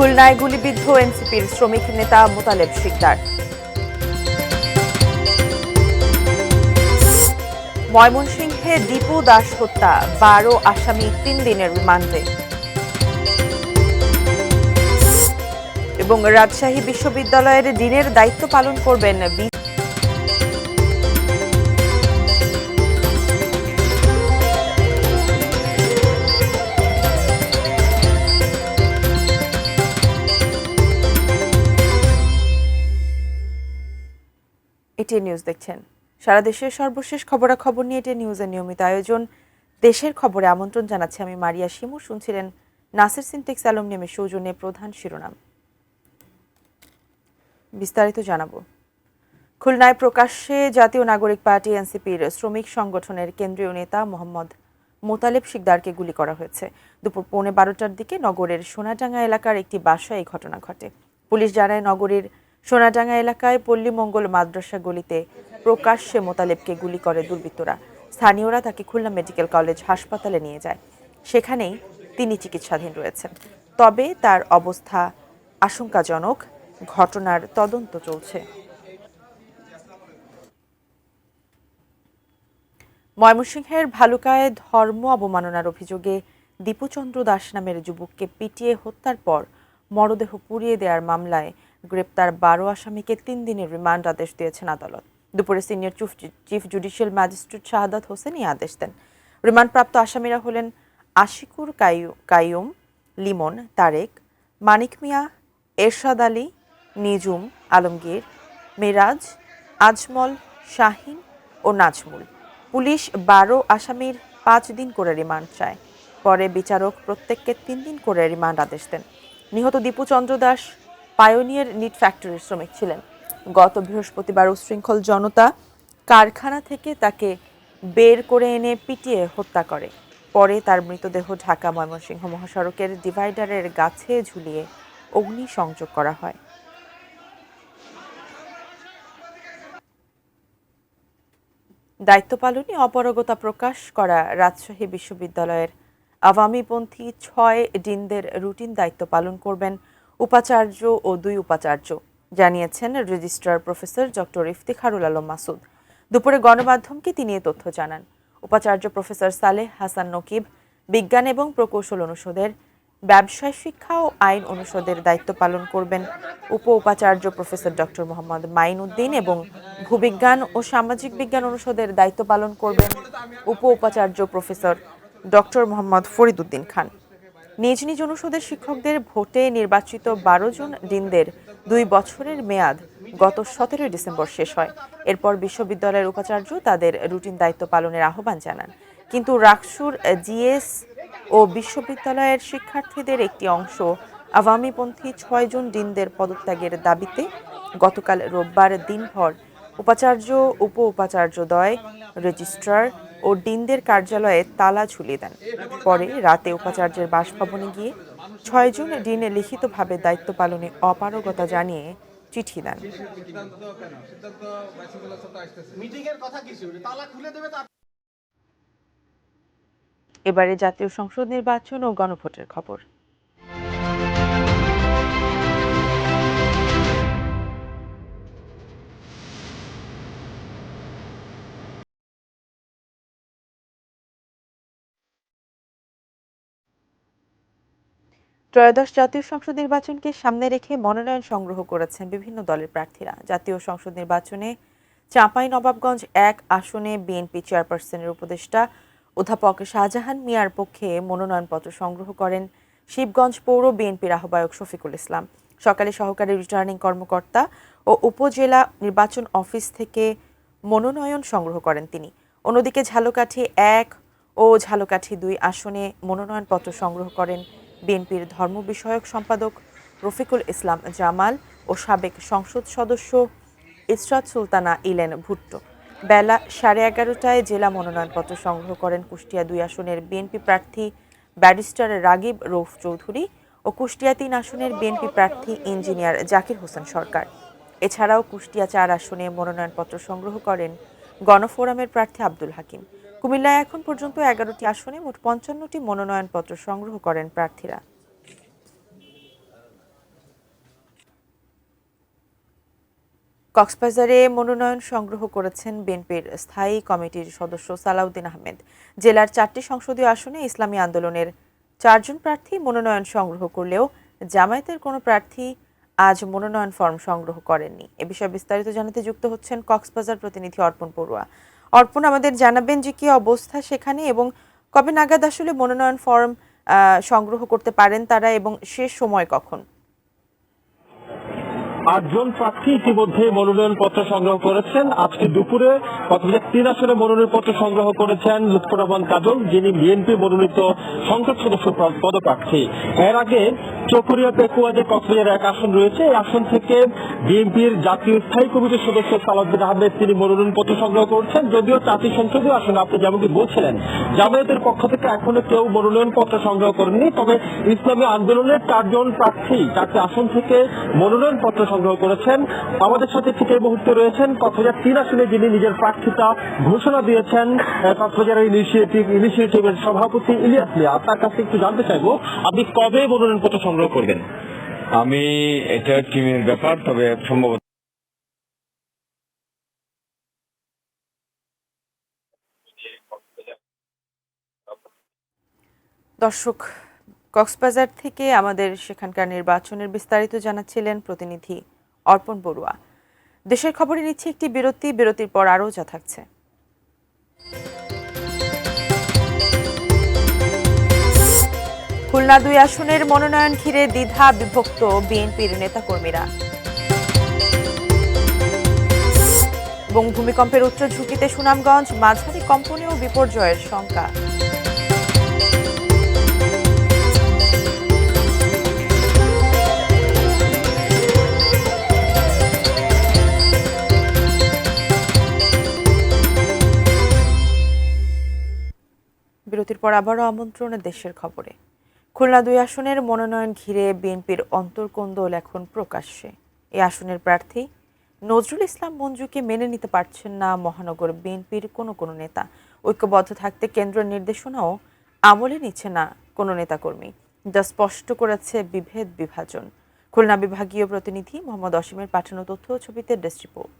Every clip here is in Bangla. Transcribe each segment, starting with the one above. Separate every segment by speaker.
Speaker 1: খুলনায় গুলিবিদ্ধ এনসিপির শ্রমিক নেতা মোতালেব শিকদার। ময়মনসিংহে দীপু দাস হত্যা, 12 আসামি 3 দিনের রিমান্ডে। এবং রাজশাহী বিশ্ববিদ্যালয়ের ডিনের দায়িত্ব পালন করবেন এটি নিউজ দেখছেন। সারা দেশের সর্বশেষ খবরাখবর নিয়ে এটি নিউজের নিয়মিত আয়োজন। দেশের খবরে আমন্ত্রণ জানাচ্ছি আমি মারিয়া শিমু। শুনছিলেন নাসির সিনটেক্স অ্যালুমিনিয়ামের সৌজন্যে প্রধান শিরোনাম। বিস্তারিত জানাবো। খুলনায় প্রকাশ্যে জাতীয় নাগরিক পার্টি এনসিপির শ্রমিক সংগঠনের কেন্দ্রীয় নেতা মোহাম্মদ মোতালেব শিকদারকে গুলি করা হয়েছে। দুপুর 12:15টার দিকে নগরের সোনাডাঙ্গা এলাকার একটি বাসায় এই ঘটনা ঘটে। পুলিশ জানায়, নগরীর সোনাডাঙ্গা এলাকায় পল্লী মঙ্গল মাদ্রাসা গলিতে প্রকাশ্যে মোতালেবকে গুলি করে দুর্বৃত্তরা। স্থানীয়রা তাকে খুলনা মেডিকেল কলেজ হাসপাতালে নিয়ে যায়। সেখানেই তিনি চিকিৎসাধীন রয়েছেন। তবে তার অবস্থা আশঙ্কাজনক। ঘটনার তদন্ত চলছে। ময়মনসিংহের ভালুকায় ধর্ম অবমাননার অভিযোগে দীপুচন্দ্র দাস নামের যুবককে পিটিয়ে হত্যার পর মরদেহ পুড়িয়ে দেওয়ার মামলায় গ্রেপ্তার 12 আসামিকে 3 দিনের রিমান্ড আদেশ দিয়েছেন আদালত। দুপুরে senior chief judicial magistrate Shahadat Hossain এই আদেশ দেন। রিমান্ডপ্রাপ্ত আসামিরা হলেন আশিকুর কাইয়ুম, লিমন, তারেক, মানিক মিয়া, এরশাদ আলী, নিজুম, আলমগীর, মেরাজ, আজমল, শাহিন ও নাজমুল। পুলিশ 12 আসামির 5 দিন করে রিমান্ড চায়। পরে বিচারক প্রত্যেককে 3 দিন করে রিমান্ড আদেশ দেন। নিহত দীপুচন্দ্র দাস পায়োনিয়ার নিট ফ্যাক্টরির শ্রমিক ছিলেন। গত বৃহস্পতিবার উশৃঙ্খল জনতা কারখানা থেকে তাকে বের করে এনে পিটিয়ে হত্যা করে। পরে তার মৃতদেহ ঢাকা ময়মনসিংহ মহাসড়কের ডিভাইডারের গাছে ঝুলিয়ে অগ্নিসংযোগ করা হয়। দায়িত্ব পালনে অপারগতা প্রকাশ করা রাজশাহী বিশ্ববিদ্যালয়ের আওয়ামীপন্থী 6 ডিনদের রুটিন দায়িত্ব পালন করবেন উপাচার্য ও 2 উপাচার্য, জানিয়েছেন registrar professor doctor Iftikharul Alam Masud. দুপুরে গণমাধ্যমকে তিনি এ তথ্য জানান। উপাচার্য প্রফেসর সালেহ হাসান নকিব বিজ্ঞান এবং প্রকৌশল অনুষদের, ব্যবসায় শিক্ষা ও আইন অনুষদের দায়িত্ব পালন করবেন উপ উপাচার্য professor doctor Mohammad mine Uddin এবং ভূবিজ্ঞান ও সামাজিক বিজ্ঞান অনুষদের দায়িত্ব পালন করবেন উপ উপাচার্য প্রফেসর ডক্টর মোহাম্মদ ফরিদ উদ্দিন খান। নিজ নিজ অনুষদের শিক্ষকদের ভোটে নির্বাচিত 12 জন ডিনদের 2 বছরের মেয়াদ গত 17 ডিসেম্বর শেষ হয়। এরপর বিশ্ববিদ্যালয়ের উপাচার্য তাদের রুটিন দায়িত্ব পালনের আহ্বান জানান। কিন্তু রাকসুর জিএস ও বিশ্ববিদ্যালয়ের শিক্ষার্থীদের একটি অংশ আওয়ামীপন্থী 6 জন ডিনদের পদত্যাগের দাবিতে গতকাল রোববার দিনভর উপাচার্য, উপ উপাচার্যদ্বয়, রেজিস্ট্রার ও ডিনদের কার্যালয়ে তালা ঝুলিয়ে দেন। পরে রাতে উপাচার্যের বাসভবনে গিয়ে 6 জন ডিনে লিখিতভাবে দায়িত্ব পালনে অপারগতা জানিয়ে চিঠি দেন। এবারে জাতীয় সংসদ নির্বাচন ও গণভোটের খবর। ত্রয়োদশ জাতীয় সংসদ নির্বাচনকে সামনে রেখে মনোনয়ন সংগ্রহ করেছেন বিভিন্ন দলের প্রার্থীরা। জাতীয় সংসদ নির্বাচনে চাঁপাইনবাবগঞ্জ 1 আসনে বিএনপি চেয়ারপারসনের উপদেষ্টা অধ্যাপক শাহজাহান মিয়ার পক্ষে মনোনয়নপত্র সংগ্রহ করেন শিবগঞ্জ পৌর বিএনপির আহ্বায়ক শফিকুল ইসলাম। সকালে সহকারী রিটার্নিং কর্মকর্তা ও উপজেলা নির্বাচন অফিস থেকে মনোনয়ন সংগ্রহ করেন তিনি। অন্যদিকে ঝালকাঠি 1 ও ঝালকাঠি 2 আসনে মনোনয়নপত্র সংগ্রহ করেন বিএনপির ধর্ম বিষয়ক সম্পাদক রফিকুল ইসলাম জামাল ও সাবেক সংসদ সদস্য ইসরাত সুলতানা ইলেন ভুট্টো। বেলা 11:30টায় জেলা মনোনয়নপত্র সংগ্রহ করেন কুষ্টিয়া 2 আসনের বিএনপি প্রার্থী ব্যারিস্টার রাগিব রৌফ চৌধুরী ও কুষ্টিয়া 3 আসনের বিএনপি প্রার্থী ইঞ্জিনিয়ার জাকির হোসেন সরকার। এছাড়াও কুষ্টিয়া 4 আসনে মনোনয়নপত্র সংগ্রহ করেন গণফোরামের প্রার্থী আব্দুল হাকিম। কুমিল্লায় এখন পর্যন্ত 11টি আসনে মোট 55টি মনোনয়নপত্র সংগ্রহ করেন প্রার্থীরা। কক্সবাজারে মনোনয়ন সংগ্রহ করেছেন বিএনপির স্থায়ী কমিটির সদস্য সালাউদ্দিন আহমেদ। জেলার 4টি সংসদীয় আসনে ইসলামী আন্দোলনের 4 জন প্রার্থী মনোনয়ন সংগ্রহ করলেও জামায়াতের কোনো প্রার্থী আজ মনোনয়ন ফর্ম সংগ্রহ করেননি। এ বিষয়ে বিস্তারিত জানাতে যুক্ত হচ্ছেন কক্সবাজার প্রতিনিধি অর্পণ পড়ুয়া। অর্পণ, আমাদের জানাবেন যে কি অবস্থা সেখানে এবং কবে নাগাদ আসলে মনোনয়ন ফর্ম সংগ্রহ করতে পারেন তারা এবং শেষ সময় কখন?
Speaker 2: 8 জন প্রার্থী ইতিমধ্যে মনোনয়ন পত্র সংগ্রহ করেছেন। আজকে দুপুরে কক্সবাজার 3 আসনে মনোনয়ন পত্র সংগ্রহ করেছেন লুৎফর রহমান কাজল, যিনি বিএনপি মনোনীত সংসদ সদস্য পদপ্রার্থী। এর আগে চকরিয়া পেকুয়া যে কক্সবাজার 1 আসন রয়েছে, এই আসন থেকে বিএনপির জাতীয় স্থায়ী কমিটির সদস্য সালাউদ্দিন আহমেদ তিনি মনোনয়ন পত্র সংগ্রহ করছেন। যদিও 4টি সংসদীয় আসনে আপনি যেমনটি বলছিলেন জামায়াতের পক্ষ থেকে এখনো কেউ মনোনয়ন পত্র সংগ্রহ করেননি, তবে ইসলামী আন্দোলনের 4 জন প্রার্থী 4টি আসন থেকে মনোনয়ন পত্র সংগ্রহ করেছেন। আমাদের সাথে ঠিক এই মুহূর্তে রয়েছেন কক্সবাজার 3 আসনে যিনি নিজের প্রার্থিতা ঘোষণা দিয়েছেন কক্সবাজার ইনিশিয়েটিভের সভাপতি ইলিয়াস মিয়া। তার কাছে একটু জানতে চাইবো, আপনি কবে মনোনয়ন পত্র সংগ্রহ করবেন?
Speaker 3: আমি এটা টিমের ব্যাপার, তবে সম্ভবত
Speaker 1: দর্শক, কক্সবাজার থেকে আমাদের সেখানকার নির্বাচনের বিস্তারিত জানাচ্ছিলেন প্রতিনিধি অর্পণ বড়ুয়া। দেশের খবরে নিচ্ছে একটি বিরতির পর আরও যা থাকছে। খুলনা 2 আসনের মনোনয়ন ঘিরে দ্বিধা বিভক্ত বিএনপির নেতাকর্মীরা এবং ভূমিকম্পের উচ্চ ঝুঁকিতে সুনামগঞ্জ, মাঝারি কম্পনে ও বিপর্যয়ের শঙ্কা। বিরতির পর আবারও আমন্ত্রণ দেশের খবরে। খুলনা 2 আসনের মনোনয়ন ঘিরে বিএনপির অন্তর্কোন্দল এখন প্রকাশ্যে। এই আসনের প্রার্থী নজরুল ইসলাম মঞ্জুকে মেনে নিতে পারছেন না মহানগর বিএনপির কোনো নেতা। ঐক্যবদ্ধ থাকতে কেন্দ্রের নির্দেশনাও আমলে নিচ্ছে না কোনো নেতাকর্মী, যা স্পষ্ট করেছে বিভাজন। খুলনা বিভাগীয় প্রতিনিধি মোহাম্মদ অসীমের পাঠানো তথ্য ও ছবিতে ডেস্ক রিপোর্ট।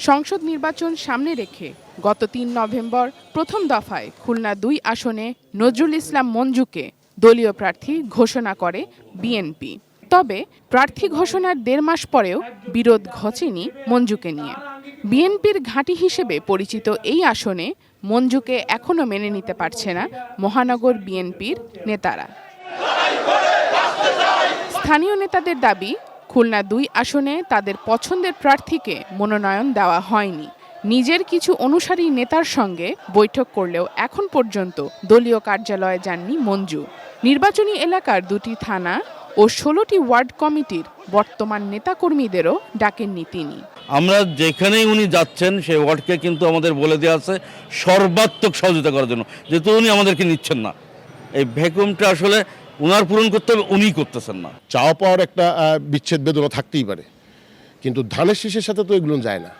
Speaker 4: সংসদ নির্বাচন সামনে রেখে গত 3 নভেম্বর প্রথম দফায় খুলনা 2 আসনে নজরুল ইসলাম মঞ্জুকে দলীয় প্রার্থী ঘোষণা করে বিএনপি। তবে প্রার্থী ঘোষণার 1.5 মাস পরেও বিরোধ ঘচেনি মঞ্জুকে নিয়ে। বিএনপির ঘাঁটি হিসেবে পরিচিত এই আসনে মঞ্জুকে এখনো মেনে নিতে পারছে না মহানগর বিএনপির নেতারা। স্থানীয় নেতাদের দাবি, খুলনা 2 আসনে তাদের পছন্দের প্রার্থীকে মনোনয়ন দেওয়া হয়নি। নিজের কিছু অনুসারী নেতার সঙ্গে বৈঠক করলেও এখন পর্যন্ত দলীয় কার্যালয়ে যাননি মঞ্জু। নির্বাচনী এলাকার 2টি থানা ও 16টি ওয়ার্ড কমিটির বর্তমান নেতাকর্মীদেরও ডাকেননি তিনি।
Speaker 5: আমরা যেখানেই উনি যাচ্ছেন সেই ওয়ার্ডকে কিন্তু আমাদের বলে দেওয়া আছে সর্বাত্মক সহযোগিতা করার জন্য, যেহেতু উনি আমাদেরকে নিচ্ছেন না। এই ভ্যাকুমটা আসলে উনার পূরণ করতে হবে, উনিই করতেছেন না।
Speaker 6: চাওয়া পাওয়ার একটা বিচ্ছেদ বেদনা থাকতেই পারে, কিন্তু ধানের শীষের সাথে তো এগুলো যায় না।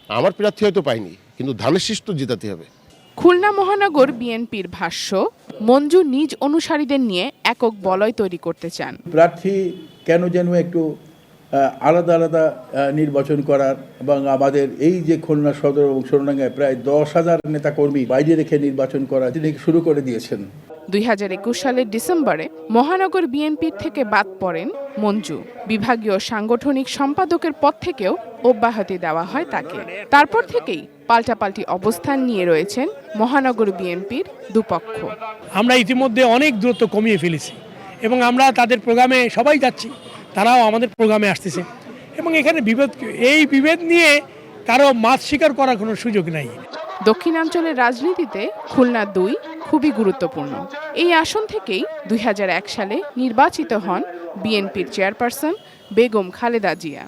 Speaker 6: আমার প্রার্থী হয়তো পাইনি, কিন্তু ধানের শীষ তো জেতাতে হবে।
Speaker 4: খুলনা মহানগর বিএনপির ভাষ্য, মঞ্জু নিজ অনুসারীদের নিয়ে একক বলয় তৈরি করতে চান।
Speaker 7: প্রার্থী কেন যেন একটু আলাদা আলাদা নির্বাচন করার এবং আমাদের এই যে খুলনা সদর এবং সোনাডাঙ্গায় প্রায় 10,000 নেতাকর্মী বাইরে রেখে নির্বাচন করা তিনি শুরু করে দিয়েছেন।
Speaker 4: 2021 সালের ডিসেম্বরে মহানগর বিএনপির থেকে বাদ পড়েন মঞ্জু। বিভাগীয় সাংগঠনিক সম্পাদকের পদ থেকেও অব্যাহতি দেওয়া হয় তাকে। তারপর থেকেই পাল্টাপাল্টি অবস্থান নিয়ে রয়েছেন মহানগর বিএনপির দুপক্ষ।
Speaker 8: আমরা ইতিমধ্যে অনেক দূরত্ব কমিয়ে ফেলেছি এবং আমরা তাদের প্রোগ্রামে সবাই যাচ্ছি, তারাও আমাদের প্রোগ্রামে আসতেছে এবং এখানে এই বিভেদ নিয়ে কারো মাছ শিকার করার কোনো সুযোগ নাই।
Speaker 4: দক্ষিণাঞ্চলের রাজনীতিতে খুলনা 2 খুবই গুরুত্বপূর্ণ। এই আসন থেকেই 2001 সালে নির্বাচিত হন বিএনপির চেয়ারপারসন বেগম খালেদা জিয়া।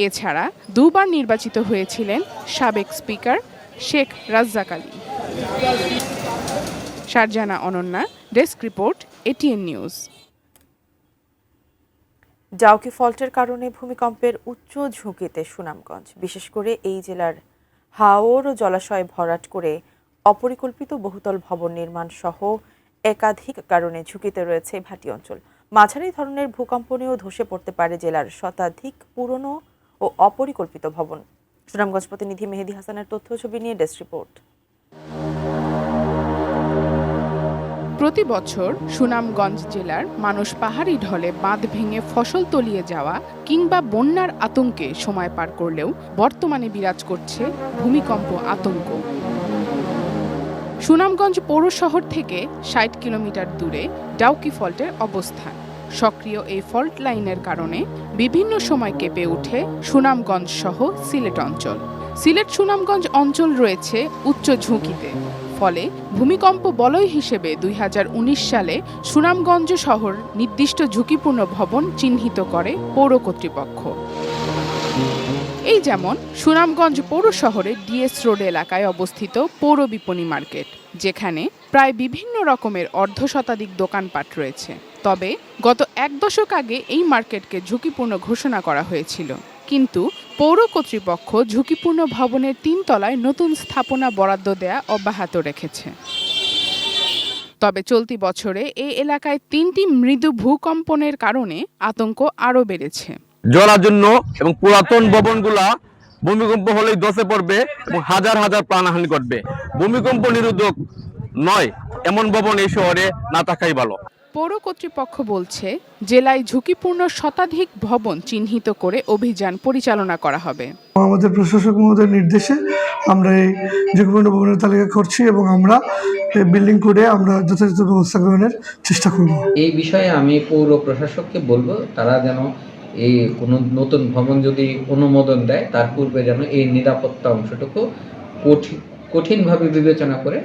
Speaker 4: এছাড়া 2 বার নির্বাচিত হয়েছিলেন সাবেক speaker Sheikh Razzak Ali. Sharjana Ananya, desk report, ATN news.
Speaker 1: Dauki ফল্টের কারণে ভূমিকম্পের উচ্চ ঝুঁকিতে সুনামগঞ্জ, বিশেষ করে এই জেলার হাওর ও জলাশয় ভরাট করে অপরিকল্পিত বহুতল ভবন নির্মাণ সহ একাধিক কারণে ঝুঁকিতে রয়েছে ভাটি অঞ্চল। মাঝারি ধরনের ভূকম্পনেও ধসে পড়তে পারে জেলার শতাধিক পুরনো ও অপরিকল্পিত ভবন। সুনামগঞ্জ প্রতিনিধি মেহেদী হাসানের তথ্য ছবি নিয়ে ডেস্ক রিপোর্ট।
Speaker 4: প্রতি বছর সুনামগঞ্জ জেলার মানুষ পাহাড়ি ঢলে বাঁধ ভেঙে ফসল তলিয়ে যাওয়া কিংবা বন্যার আতঙ্কে সময় পার করলেও বর্তমানে বিরাজ করছে ভূমিকম্প আতঙ্ক। সুনামগঞ্জ পৌর শহর থেকে ৬০ কিলোমিটার দূরে ডাউকি ফল্টের অবস্থান। সক্রিয় এই ফল্ট লাইনের কারণে বিভিন্ন সময় কেঁপে ওঠে সুনামগঞ্জ সহ সিলেট অঞ্চল। সিলেট সুনামগঞ্জ অঞ্চল রয়েছে উচ্চ ঝুঁকিতে, ফলে ভূমিকম্প বলয় হিসেবে ২০১৯ সালে সুনামগঞ্জ শহর নির্দিষ্ট ঝুঁকিপূর্ণ ভবন চিহ্নিত করে পৌর কর্তৃপক্ষ। এই যেমন সুনামগঞ্জ পৌর শহরে ডিএস রোড এলাকায় অবস্থিত পৌর বিপণী মার্কেট, যেখানে প্রায় বিভিন্ন রকমের অর্ধশতাধিক দোকানপাট রয়েছে। তবে গত ১ দশক আগে এই মার্কেটকে ঝুঁকিপূর্ণ ঘোষণা করা হয়েছিল, কিন্তু পৌর কর্তৃপক্ষ ঝুঁকিপূর্ণ ভবনের ৩ তলায় নতুন স্থাপনা বরাদ্দ দেয়া অব্যাহত রেখেছে। তবে চলতি বছরে এই এলাকায় ৩টি মৃদু ভূকম্পনের কারণে আতঙ্ক আরও বেড়েছে।
Speaker 5: জলাজন্য এবং পুরাতন ভবনগুলা ভূমিকম্প হলেই ধসে পড়বে এবং হাজার হাজার প্রাণহানি ঘটবে। ভূমিকম্প নিরোধক নয় এমন ভবন এই শহরে না থাকাই ভালো।
Speaker 4: পৌর কর্তৃপক্ষ বলছে, জেলায় ঝুঁকিপূর্ণ শতাধিক ভবন চিহ্নিত করে অভিযান পরিচালনা করা হবে।
Speaker 9: আমাদের প্রশাসক মহোদয়ের নির্দেশে আমরা এই ঝুঁকিপূর্ণ ভবনের তালিকা করছি এবং আমরা বিল্ডিং কোডে আমরা যথাযথ ব্যবস্থা গ্রহণের চেষ্টা করব।
Speaker 10: এই বিষয়ে আমি পৌর প্রশাসককে বলবো, তারা যেন এই কোনো নতুন ভবন যদি অনুমোদন দেয় তার পূর্বে যেন এই নিরাপত্তা অংশটুকু কঠিনভাবে বিবেচনা করে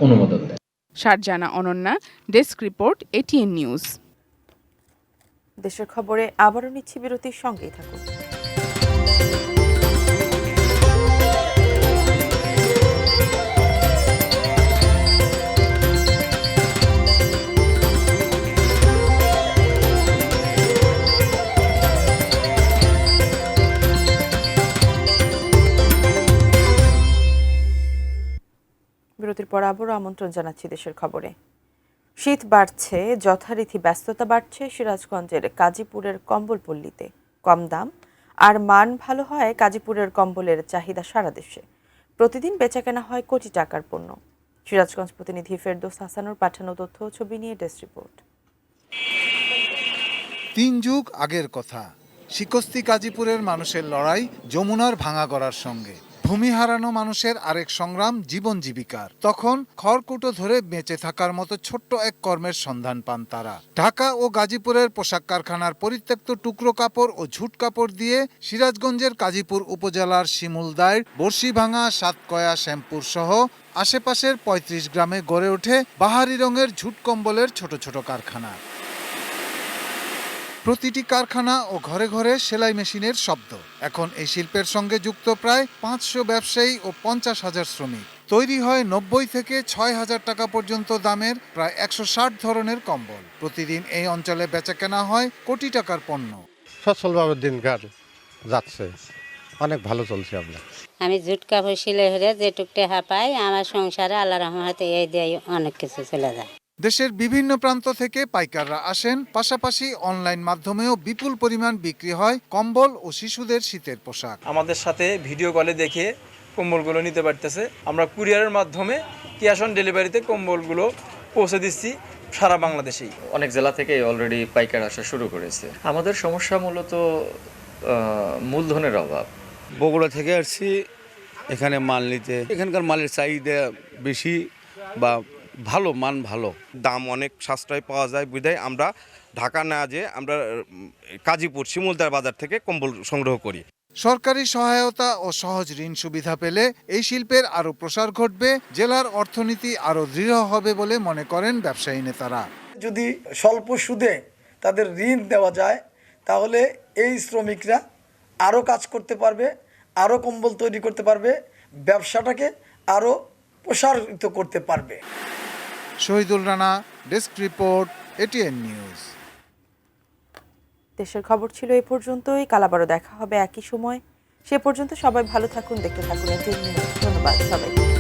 Speaker 10: অনুমোদন দেয়।
Speaker 4: Sharjana Ananya, desk report, ATN news.
Speaker 1: দেশের খবরে আবারও নিচ্ছি বিরতির সঙ্গেই থাকুন। বিরতির পর আবারও আমন্ত্রণ জানাচ্ছি দেশের খবরে। শীত বাড়ছে, যথারীতি ব্যস্ততা বাড়ছে সিরাজগঞ্জের কাজীপুরের কম্বলপল্লীতে। কম দাম আর মান ভালো হয় কাজীপুরের কম্বলের চাহিদা সারা দেশে। প্রতিদিন বেচাকেনা হয় কোটি টাকার পণ্য। সিরাজগঞ্জ প্রতিনিধি ফেরদৌস হাসানুর পাঠানো তথ্য ছবি নিয়ে ডেস্ক রিপোর্ট।
Speaker 11: ৩ যুগ আগের কথা, শিকস্তি কাজীপুরের মানুষের লড়াই যমুনার ভাঙা গড়ার সঙ্গে। ভূমি হারানো মানুষের আরেক সংগ্রাম জীবন জীবিকার। তখন খড়কুটো ধরে বেঁচে থাকার মতো ছোট্ট এক কর্মের সন্ধান পান তারা। ঢাকা ও গাজীপুরের পোশাক কারখানার পরিত্যক্ত টুকরো কাপড় ও ঝুট কাপড় দিয়ে সিরাজগঞ্জের কাজীপুর উপজেলার শিমুলদায়, বর্ষিভাঙা, সাতকয়া, শ্যামপুর সহ আশেপাশের ৩৫ গ্রামে গড়ে ওঠে বাহারি রঙের ঝুট কম্বলের ছোট ছোট কারখানা। প্রতিটি কারখানা ও ঘরে ঘরে সেলাই মেশিনের শব্দ। এখন এই শিল্পের সঙ্গে যুক্ত প্রায় ৫০০ ব্যবসায়ী ও ৫০,০০০ শ্রমিক। তৈরি হয় ৯০ থেকে ৬,০০০ টাকা পর্যন্ত দামের প্রায় ১৬০ ধরনের কম্বল। প্রতিদিন এই অঞ্চলে বেচাকেনা হয় কোটি টাকার পণ্য।
Speaker 12: সচ্ছলভাবে দিনকার যাচ্ছে, অনেক ভালো চলছে।
Speaker 13: আমি ঝুট কাপড় সেলাই হয়ে যেটুক টাকা পাই, আমার সংসারে আল্লাহ রহমতে এই দিয়ে অনেক কিছু চলে যায়।
Speaker 11: দেশের বিভিন্ন প্রান্ত থেকে পাইকাররা আসেন, পাশাপাশি অনলাইন মাধ্যমেও বিপুল পরিমাণ বিক্রি হয় কম্বল ও শিশুদের শীতের পোশাক।
Speaker 14: আমাদের সাথে ভিডিও কলে দেখে কম্বলগুলো নিতে পারতেছে। আমরা কুরিয়ারের মাধ্যমে ক্যাশ অন ডেলিভারিতে কম্বলগুলো পৌঁছে দিচ্ছি সারা বাংলাদেশেই।
Speaker 15: অনেক জেলা থেকে অলরেডি পাইকার আসা শুরু করেছে। আমাদের সমস্যা মূলত মূলধনের অভাব।
Speaker 16: বগুড়া থেকে আসছি এখানে মাল নিতে। এখানকার মালের চাহিদা বেশি বা ভালো, মান ভালো,
Speaker 17: দাম অনেক সাশ্রয় পাওয়া যায় বিধায় আমরা ঢাকা না যেয়ে আমরা কাজীপুর শিমুলদার বাজার থেকে কম্বল সংগ্রহ করি।
Speaker 11: সরকারি সহায়তা ও সহজ ঋণ সুবিধা পেলে এই শিল্পের আরও প্রসার ঘটবে, জেলার অর্থনীতি আরও দৃঢ় হবে বলে মনে করেন ব্যবসায়ী নেতারা।
Speaker 18: যদি স্বল্প সুদে তাদের ঋণ দেওয়া যায় তাহলে এই শ্রমিকরা আরও কাজ করতে পারবে, আরও কম্বল তৈরি করতে পারবে, ব্যবসাটাকে আরও প্রসারিত করতে পারবে।
Speaker 11: Shahidul Rana, desk report, ATN news.
Speaker 1: দেশের খবর ছিল এই পর্যন্তই। কাল আবারও দেখা হবে একই সময়। সে পর্যন্ত সবাই ভালো থাকুন, দেখতে থাকুন এটিএন নিউজ। ধন্যবাদ সবাইকে।